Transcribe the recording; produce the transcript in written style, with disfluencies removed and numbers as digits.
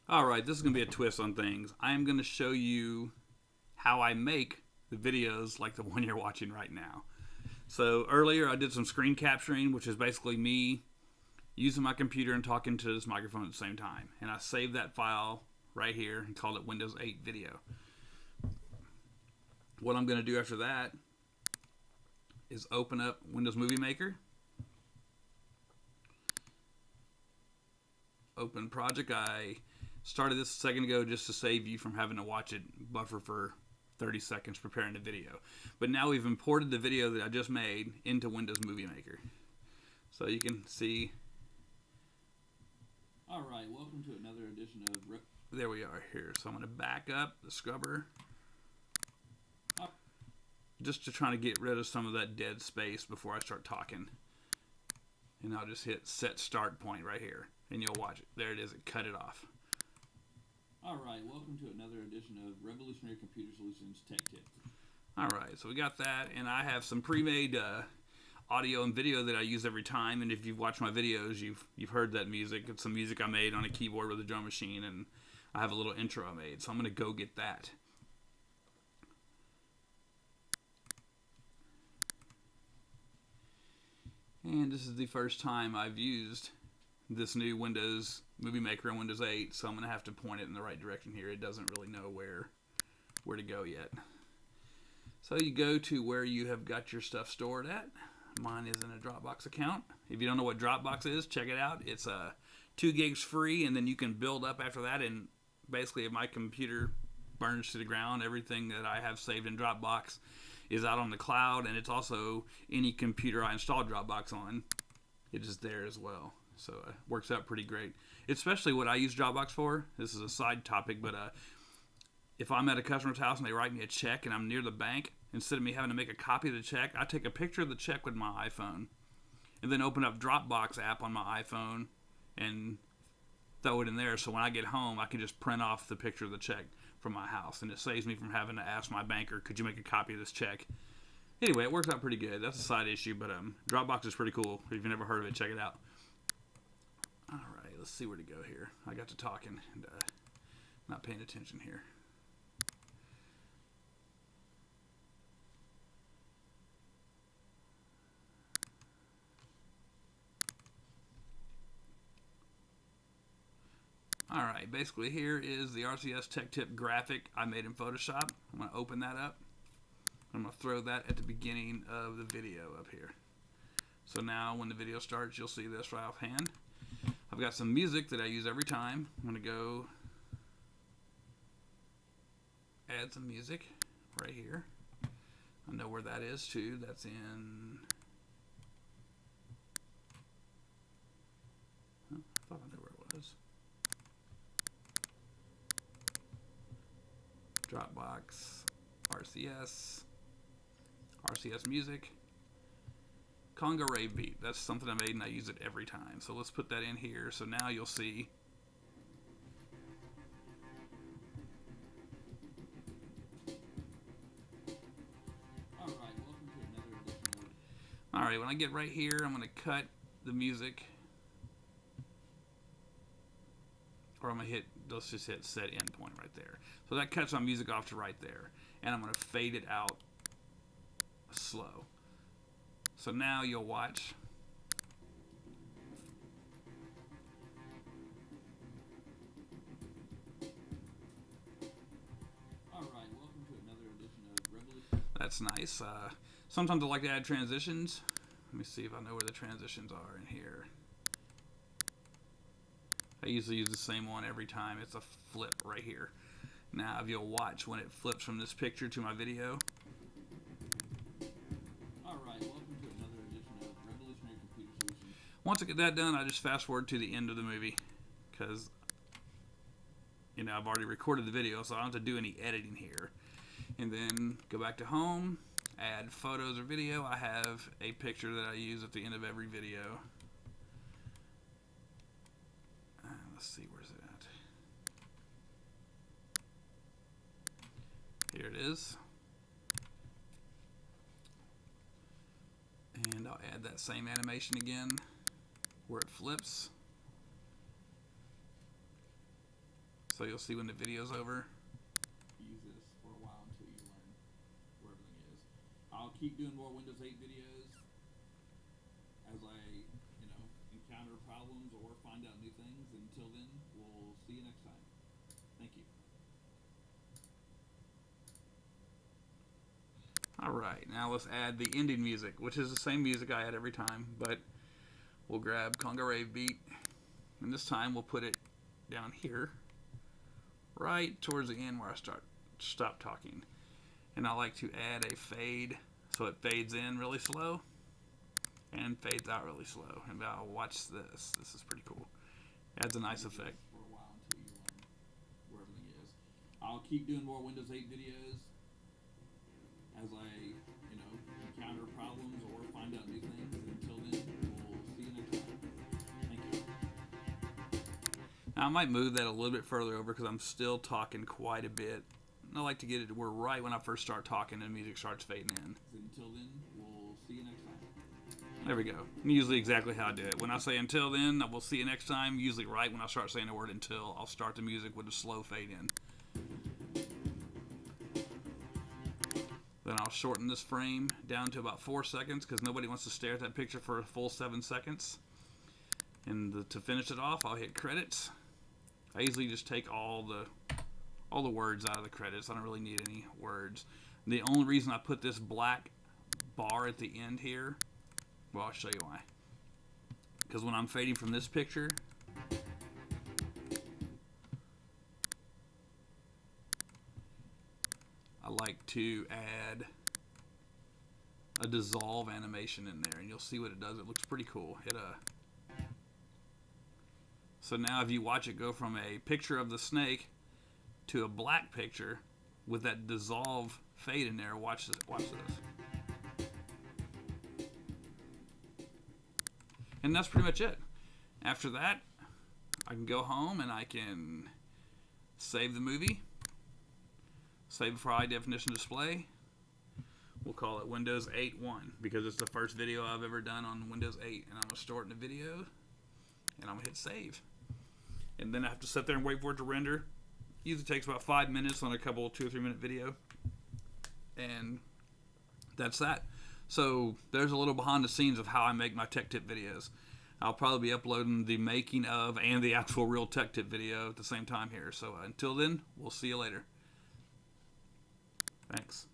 Alright, this is going to be a twist on things. I'm going to show you how I make the videos like the one you're watching right now. So earlier I did some screen capturing, which is basically me using my computer and talking to this microphone at the same time. And I saved that file right here and called it Windows 8 Video. What I'm going to do after that is open up Windows Movie Maker. Open project. I started this a second ago just to save you from having to watch it buffer for 30 seconds preparing the video. But now we've imported the video that I just made into Windows Movie Maker. So you can see. Alright, welcome to another edition of... There we are here. So I'm going to back up the scrubber. Just to try to get rid of some of that dead space before I start talking. And I'll just hit set start point right here. And you'll watch it. There it is. It cut it off. Alright, welcome to another edition of Revolutionary Computer Solutions Tech Tips. Alright, so we got that, and I have some pre-made audio and video that I use every time, and if you've watched my videos, you've heard that music. It's some music I made on a keyboard with a drum machine, and I have a little intro I made, so I'm going to go get that. And this is the first time I've used this new Windows Movie Maker on Windows 8, so I'm going to have to point it in the right direction here. It doesn't really know where to go yet. So you go to where you have got your stuff stored at. Mine is in a Dropbox account. If you don't know what Dropbox is, check it out. It's 2 gigs free, and then you can build up after that. And basically, if my computer burns to the ground, everything that I have saved in Dropbox is out on the cloud, and it's also any computer I install Dropbox on. It is there as well. So it works out pretty great. Especially what I use Dropbox for. This is a side topic, but if I'm at a customer's house and they write me a check and I'm near the bank, instead of me having to make a copy of the check, I take a picture of the check with my iPhone and then open up Dropbox app on my iPhone and throw it in there. So when I get home, I can just print off the picture of the check from my house, and it saves me from having to ask my banker, could you make a copy of this check? Anyway, it works out pretty good. That's a side issue, but Dropbox is pretty cool. If you've never heard of it, check it out. Alright, let's see where to go here. I got to talking and not paying attention here. Alright, basically here is the RCS Tech Tip graphic I made in Photoshop. I'm going to open that up. I'm going to throw that at the beginning of the video up here. So now when the video starts, you'll see this right offhand. I've got some music that I use every time. I'm going to go add some music right here. I know where that is too. That's in... Oh, I thought I knew where it was. Dropbox, RCS, RCS music. Conga Rave Beat. That's something I made and I use it every time. So let's put that in here. So now you'll see. Alright, when I get right here, I'm going to cut the music. Or I'm going to hit, let's just hit set endpoint right there. So that cuts my music off to right there. And I'm going to fade it out slow. So now you'll watch. Alright, welcome to another edition of Revolution. That's nice. Sometimes I like to add transitions. Let me see if I know where the transitions are in here. I usually use the same one every time. It's a flip right here. Now if you'll watch when it flips from this picture to my video. Alright, welcome to another edition of Revolutionary Computer Solutions. Once I get that done, I just fast forward to the end of the movie. Because, you know, I've already recorded the video, so I don't have to do any editing here. And then go back to home, add photos or video. I have a picture that I use at the end of every video. Let's see, where's it at? Here it is. And I'll add that same animation again where it flips. So you'll see when the video's over. Use this for a while until you learn where everything is. I'll keep doing more Windows 8 videos as I, encounter problems or find out new things. Until then, we'll see you next time. Thank you. Alright, now let's add the ending music, which is the same music I add every time, but we'll grab Conga Rave Beat, and this time we'll put it down here, right towards the end where I stop talking. And I like to add a fade, so it fades in really slow and fades out really slow. And now watch this. This is pretty cool. Adds a nice effect. For a while until you learn where everything is. I'll keep doing more Windows 8 videos as I, encounter problems or find out new things. Until then, we'll see you next time. Thank you. Now I might move that a little bit further over because I'm still talking quite a bit. I like to get it to where right when I first start talking and the music starts fading in. Until then, we'll see you next time. There we go. Usually exactly how I do it. When I say until then, I will see you next time. Usually right when I start saying the word until, I'll start the music with a slow fade in. Then I'll shorten this frame down to about 4 seconds because nobody wants to stare at that picture for a full 7 seconds. And to finish it off, I'll hit credits. I usually just take all the words out of the credits. I don't really need any words. The only reason I put this black bar at the end here, well, I'll show you why. Because when I'm fading from this picture, I like to add a dissolve animation in there, and you'll see what it does. It looks pretty cool. So now if you watch it go from a picture of the snake to a black picture with that dissolve fade in there, watch this. And that's pretty much it. After that, I can go home and I can save the movie, save it for high definition display. We'll call it Windows 8.1 because it's the first video I've ever done on Windows 8, and I'm going to store it in a video, and I'm going to hit save. And then I have to sit there and wait for it to render. Usually takes about 5 minutes on a couple 2 or 3 minute video, and that's that. So there's a little behind the scenes of how I make my tech tip videos. I'll probably be uploading the making of and the actual real tech tip video at the same time here. So until then, we'll see you later. Thanks.